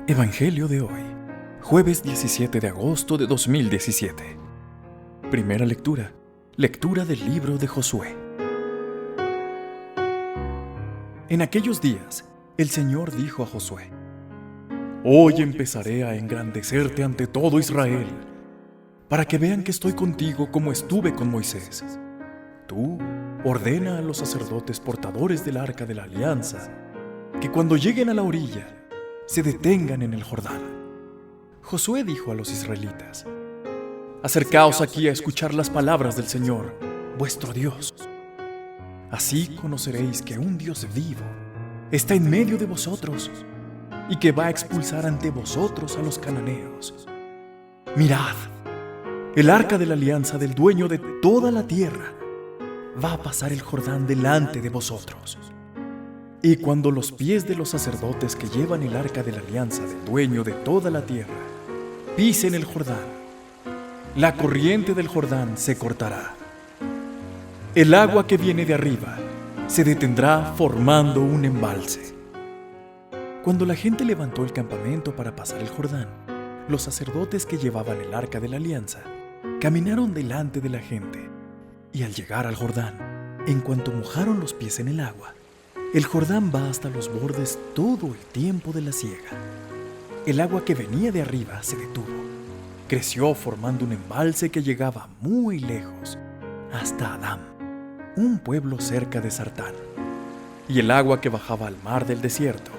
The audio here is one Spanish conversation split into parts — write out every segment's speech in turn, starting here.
Evangelio de hoy, jueves 17 de agosto de 2017. Primera lectura, lectura del libro de Josué. En aquellos días, el Señor dijo a Josué: Hoy empezaré a engrandecerte ante todo Israel, para que vean que estoy contigo como estuve con Moisés. Tú ordena a los sacerdotes portadores del arca de la alianza que cuando lleguen a la orilla, se detengan en el Jordán. Josué dijo a los israelitas: Acercaos aquí a escuchar las palabras del Señor, vuestro Dios. Así conoceréis que un Dios vivo está en medio de vosotros y que va a expulsar ante vosotros a los cananeos. Mirad, el arca de la alianza del dueño de toda la tierra va a pasar el Jordán delante de vosotros. Y cuando los pies de los sacerdotes que llevan el arca de la alianza del dueño de toda la tierra pisen el Jordán, la corriente del Jordán se cortará. El agua que viene de arriba se detendrá formando un embalse. Cuando la gente levantó el campamento para pasar el Jordán, los sacerdotes que llevaban el arca de la alianza caminaron delante de la gente, y al llegar al Jordán, en cuanto mojaron los pies en el agua, el Jordán va hasta los bordes todo el tiempo de la siega. El agua que venía de arriba se detuvo. Creció formando un embalse que llegaba muy lejos, hasta Adám, un pueblo cerca de Sartán. Y el agua que bajaba al mar del desierto,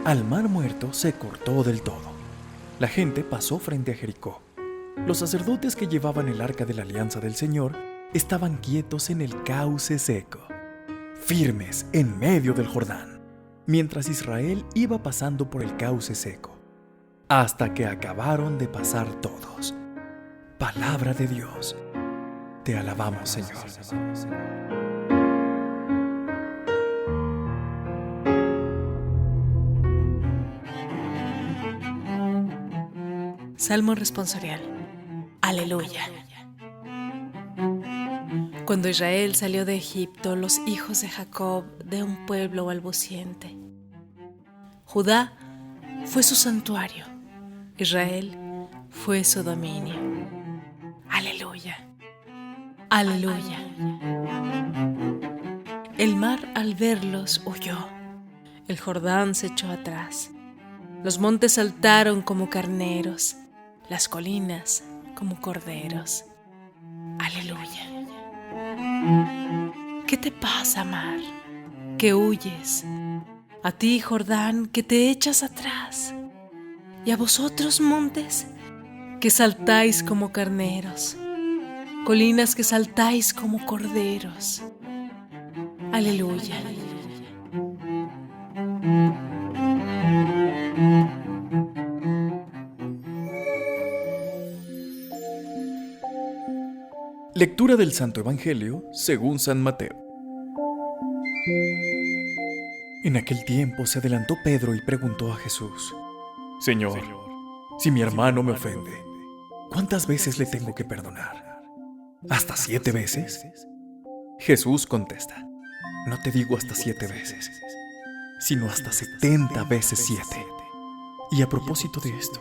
al mar muerto, se cortó del todo. La gente pasó frente a Jericó. Los sacerdotes que llevaban el arca de la alianza del Señor estaban quietos en el cauce seco, firmes en medio del Jordán, mientras Israel iba pasando por el cauce seco, hasta que acabaron de pasar todos. Palabra de Dios. Te alabamos, Señor. Salmo responsorial. Aleluya. Cuando Israel salió de Egipto, los hijos de Jacob de un pueblo balbuciente. Judá fue su santuario, Israel fue su dominio. Aleluya. Aleluya. El mar al verlos huyó, el Jordán se echó atrás, los montes saltaron como carneros, las colinas como corderos. Aleluya. ¿Qué te pasa, mar, que huyes? A ti, Jordán, que te echas atrás. Y a vosotros, montes, que saltáis como carneros, colinas que saltáis como corderos. Aleluya. Lectura del Santo Evangelio según San Mateo. En aquel tiempo se adelantó Pedro y preguntó a Jesús: Señor, si mi hermano me ofende, ¿cuántas veces le tengo que perdonar? ¿Hasta 7 veces? Jesús contesta: No te digo hasta 7 veces, sino hasta 70 veces 7. Y a propósito de esto,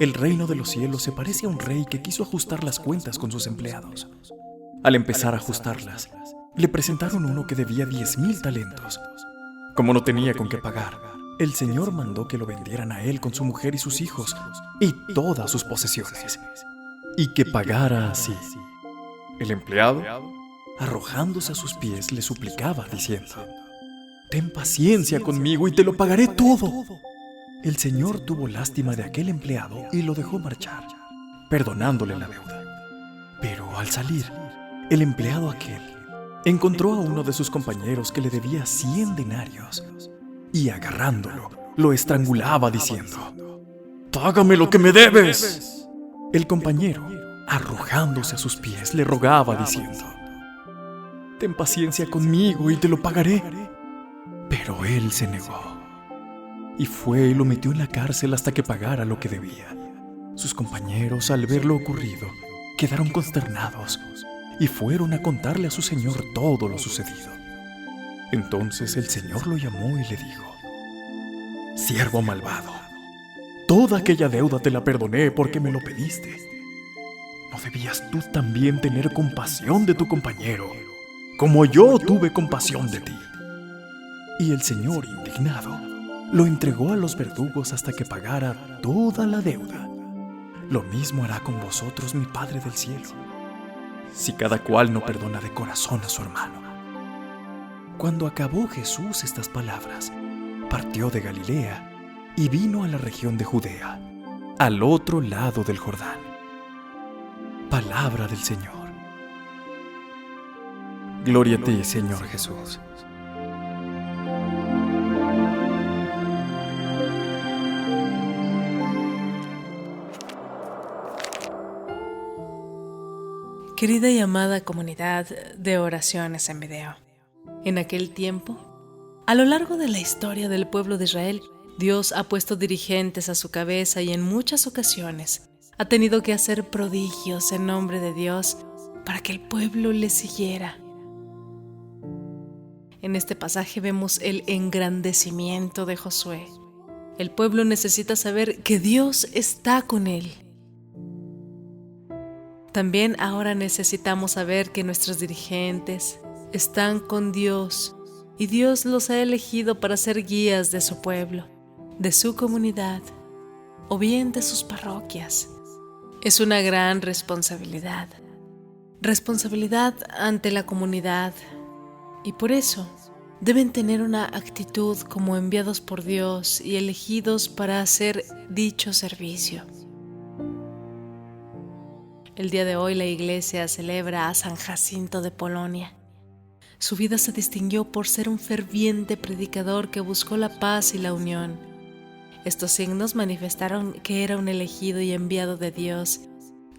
el reino de los cielos se parece a un rey que quiso ajustar las cuentas con sus empleados. Al empezar a ajustarlas, le presentaron uno que debía 10,000 talentos. Como no tenía con qué pagar, el Señor mandó que lo vendieran a él con su mujer y sus hijos y todas sus posesiones, y que pagara así. El empleado, arrojándose a sus pies, le suplicaba diciendo: Ten paciencia conmigo y te lo pagaré todo. El Señor tuvo lástima de aquel empleado y lo dejó marchar, perdonándole la deuda. Pero al salir, el empleado aquel encontró a uno de sus compañeros que le debía 100 denarios y agarrándolo, lo estrangulaba diciendo: ¡Págame lo que me debes! El compañero, arrojándose a sus pies, le rogaba diciendo: Ten paciencia conmigo y te lo pagaré. Pero él se negó y fue y lo metió en la cárcel hasta que pagara lo que debía. Sus compañeros, al ver lo ocurrido, quedaron consternados y fueron a contarle a su señor todo lo sucedido. Entonces el Señor lo llamó y le dijo: Siervo malvado, Toda aquella deuda te la perdoné porque me lo pediste. ¿No debías tú también tener compasión de tu compañero, como yo tuve compasión de ti? Y el Señor, indignado, lo entregó a los verdugos hasta que pagara toda la deuda. Lo mismo hará con vosotros mi Padre del cielo, si cada cual no perdona de corazón a su hermano. Cuando acabó Jesús estas palabras, partió de Galilea y vino a la región de Judea, al otro lado del Jordán. Palabra del Señor. Gloria a ti, Señor Jesús. Querida y amada comunidad de oraciones en video, en aquel tiempo, a lo largo de la historia del pueblo de Israel, Dios ha puesto dirigentes a su cabeza y en muchas ocasiones ha tenido que hacer prodigios en nombre de Dios para que el pueblo le siguiera. En este pasaje vemos el engrandecimiento de Josué. El pueblo necesita saber que Dios está con él. También ahora necesitamos saber que nuestros dirigentes están con Dios y Dios los ha elegido para ser guías de su pueblo, de su comunidad o bien de sus parroquias. Es una gran responsabilidad. Responsabilidad ante la comunidad y por eso deben tener una actitud como enviados por Dios y elegidos para hacer dicho servicio. El día de hoy la Iglesia celebra a San Jacinto de Polonia. Su vida se distinguió por ser un ferviente predicador que buscó la paz y la unión. Estos signos manifestaron que era un elegido y enviado de Dios,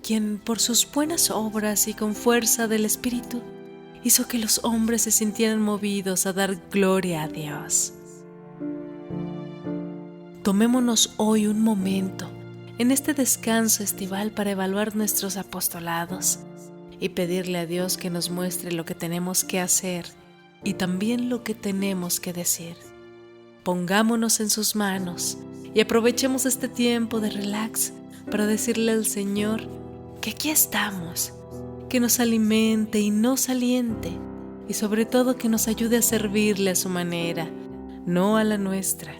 quien por sus buenas obras y con fuerza del Espíritu hizo que los hombres se sintieran movidos a dar gloria a Dios. Tomémonos hoy un momento en este descanso estival para evaluar nuestros apostolados y pedirle a Dios que nos muestre lo que tenemos que hacer y también lo que tenemos que decir. Pongámonos en sus manos y aprovechemos este tiempo de relax para decirle al Señor que aquí estamos, que nos alimente y nos aliente y sobre todo que nos ayude a servirle a su manera, no a la nuestra.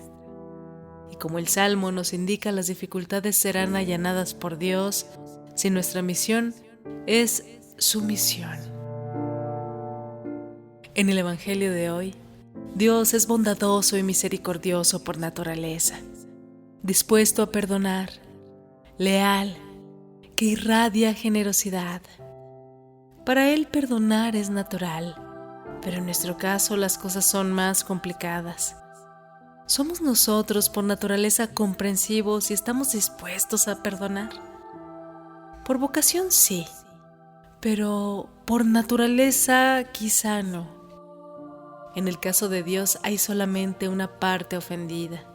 Y como el Salmo nos indica, las dificultades serán allanadas por Dios si nuestra misión es su misión. En el Evangelio de hoy, Dios es bondadoso y misericordioso por naturaleza, dispuesto a perdonar, leal, que irradia generosidad. Para Él perdonar es natural, pero en nuestro caso las cosas son más complicadas. ¿Somos nosotros por naturaleza comprensivos y estamos dispuestos a perdonar? Por vocación sí, pero por naturaleza quizá no. En el caso de Dios hay solamente una parte ofendida,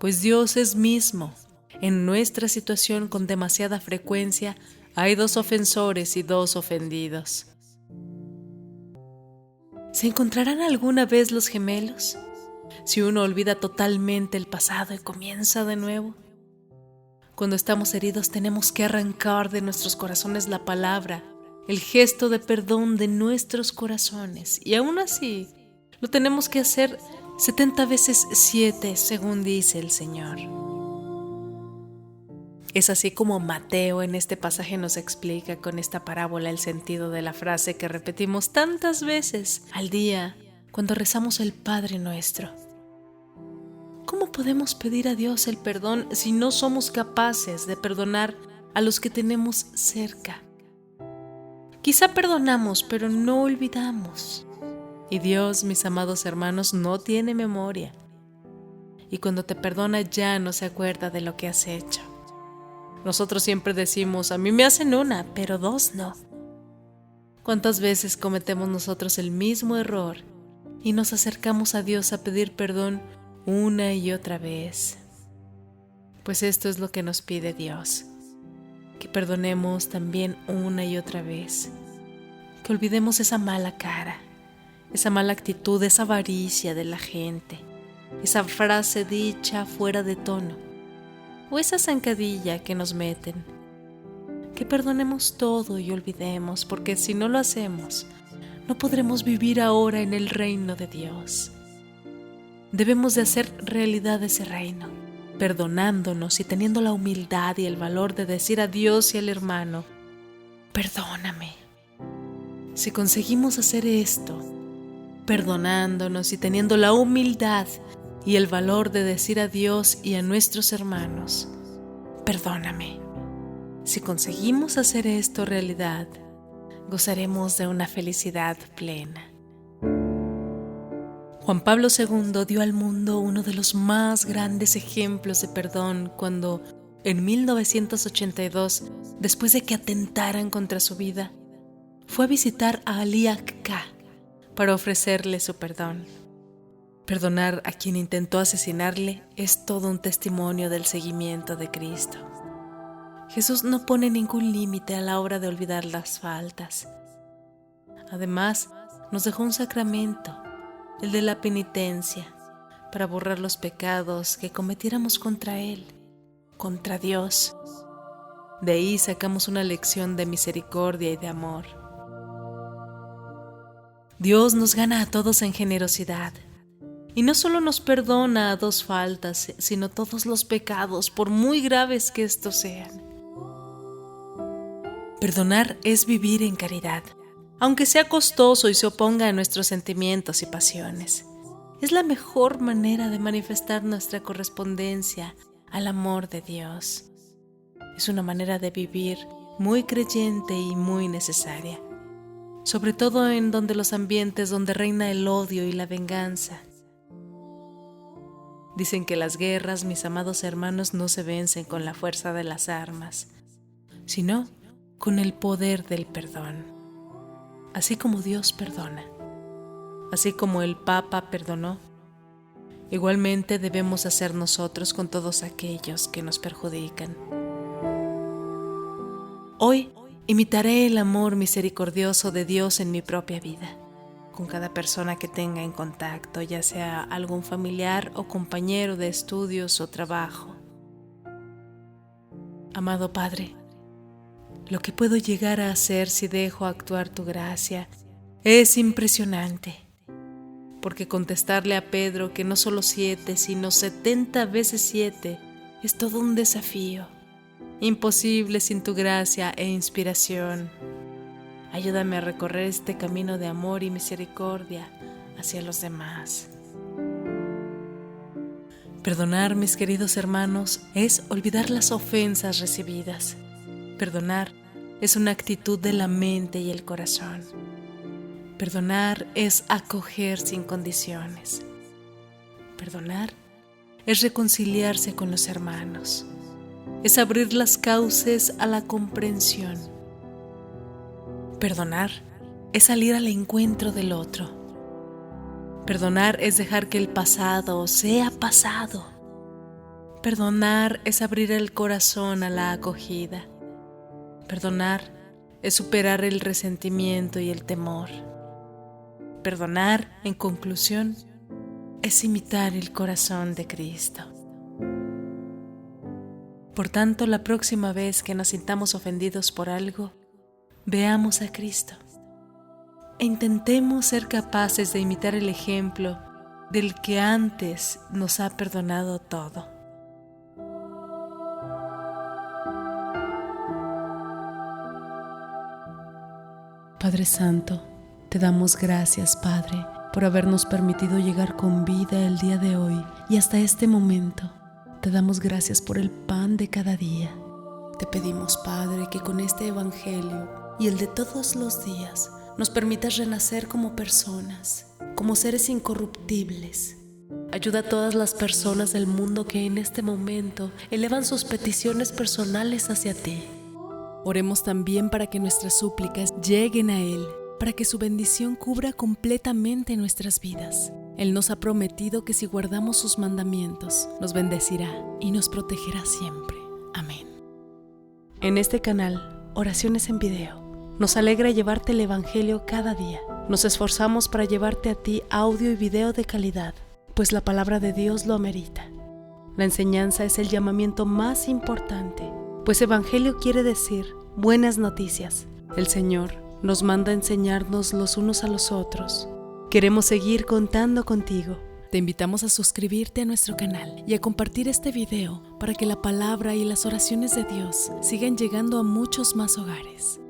pues Dios es mismo. En nuestra situación con demasiada frecuencia hay dos ofensores y dos ofendidos. ¿Se encontrarán alguna vez los gemelos? Si uno olvida totalmente el pasado y comienza de nuevo. Cuando estamos heridos tenemos que arrancar de nuestros corazones la palabra, el gesto de perdón de nuestros corazones. Y aún así, lo tenemos que hacer 70 veces 7, según dice el Señor. Es así como Mateo en este pasaje nos explica con esta parábola el sentido de la frase que repetimos tantas veces al día cuando rezamos el Padre Nuestro. ¿Cómo podemos pedir a Dios el perdón si no somos capaces de perdonar a los que tenemos cerca? Quizá perdonamos, pero no olvidamos. Y Dios, mis amados hermanos, no tiene memoria. Y cuando te perdona ya no se acuerda de lo que has hecho. Nosotros siempre decimos, a mí me hacen una, pero dos no. ¿Cuántas veces cometemos nosotros el mismo error y nos acercamos a Dios a pedir perdón una y otra vez? Pues esto es lo que nos pide Dios, que perdonemos también una y otra vez, que olvidemos esa mala cara, esa mala actitud, esa avaricia de la gente, esa frase dicha fuera de tono, o esa zancadilla que nos meten. Que perdonemos todo y olvidemos, porque si no lo hacemos, no podremos vivir ahora en el reino de Dios. Debemos de hacer realidad ese reino, perdonándonos y teniendo la humildad y el valor de decir a Dios y al hermano: perdóname. Si conseguimos hacer esto, perdonándonos y teniendo la humildad y el valor de decir a Dios y a nuestros hermanos: perdóname. Si conseguimos hacer esto realidad, gozaremos de una felicidad plena. Juan Pablo II dio al mundo uno de los más grandes ejemplos de perdón cuando, en 1982, después de que atentaran contra su vida, fue a visitar a Ali Akka para ofrecerle su perdón. Perdonar a quien intentó asesinarle es todo un testimonio del seguimiento de Cristo. Jesús no pone ningún límite a la hora de olvidar las faltas. Además, nos dejó un sacramento, el de la penitencia, para borrar los pecados que cometiéramos contra Él, contra Dios. De ahí sacamos una lección de misericordia y de amor. Dios nos gana a todos en generosidad, y no solo nos perdona a 2 faltas, sino todos los pecados, por muy graves que estos sean. Perdonar es vivir en caridad, aunque sea costoso y se oponga a nuestros sentimientos y pasiones. Es la mejor manera de manifestar nuestra correspondencia al amor de Dios. Es una manera de vivir muy creyente y muy necesaria, sobre todo en los ambientes donde reina el odio y la venganza. Dicen que las guerras, mis amados hermanos, no se vencen con la fuerza de las armas, sino con el poder del perdón. Así como Dios perdona, así como el Papa perdonó, igualmente debemos hacer nosotros con todos aquellos que nos perjudican. Hoy imitaré el amor misericordioso de Dios en mi propia vida, con cada persona que tenga en contacto, ya sea algún familiar o compañero de estudios o trabajo. Amado Padre, lo que puedo llegar a hacer si dejo actuar tu gracia es impresionante, porque contestarle a Pedro que no solo 7, sino 70 veces 7 es todo un desafío, imposible sin tu gracia e inspiración. Ayúdame a recorrer este camino de amor y misericordia hacia los demás. Perdonar, mis queridos hermanos, es olvidar las ofensas recibidas. Perdonar es una actitud de la mente y el corazón. Perdonar es acoger sin condiciones. Perdonar es reconciliarse con los hermanos. Es abrir las cauces a la comprensión. Perdonar es salir al encuentro del otro. Perdonar es dejar que el pasado sea pasado. Perdonar es abrir el corazón a la acogida. Perdonar es superar el resentimiento y el temor. Perdonar, en conclusión, es imitar el corazón de Cristo. Por tanto, la próxima vez que nos sintamos ofendidos por algo, veamos a Cristo e intentemos ser capaces de imitar el ejemplo del que antes nos ha perdonado todo. Padre Santo, te damos gracias, Padre, por habernos permitido llegar con vida el día de hoy y hasta este momento. Te damos gracias por el pan de cada día. Te pedimos, Padre, que con este Evangelio y el de todos los días nos permitas renacer como personas, como seres incorruptibles. Ayuda a todas las personas del mundo que en este momento elevan sus peticiones personales hacia ti. Oremos también para que nuestras súplicas lleguen a Él, para que su bendición cubra completamente nuestras vidas. Él nos ha prometido que si guardamos sus mandamientos, nos bendecirá y nos protegerá siempre. Amén. En este canal, Oraciones en Video, nos alegra llevarte el Evangelio cada día. Nos esforzamos para llevarte a ti audio y video de calidad, pues la palabra de Dios lo amerita. La enseñanza es el llamamiento más importante, pues evangelio quiere decir buenas noticias. El Señor nos manda a enseñarnos los unos a los otros. Queremos seguir contando contigo. Te invitamos a suscribirte a nuestro canal y a compartir este video para que la palabra y las oraciones de Dios sigan llegando a muchos más hogares.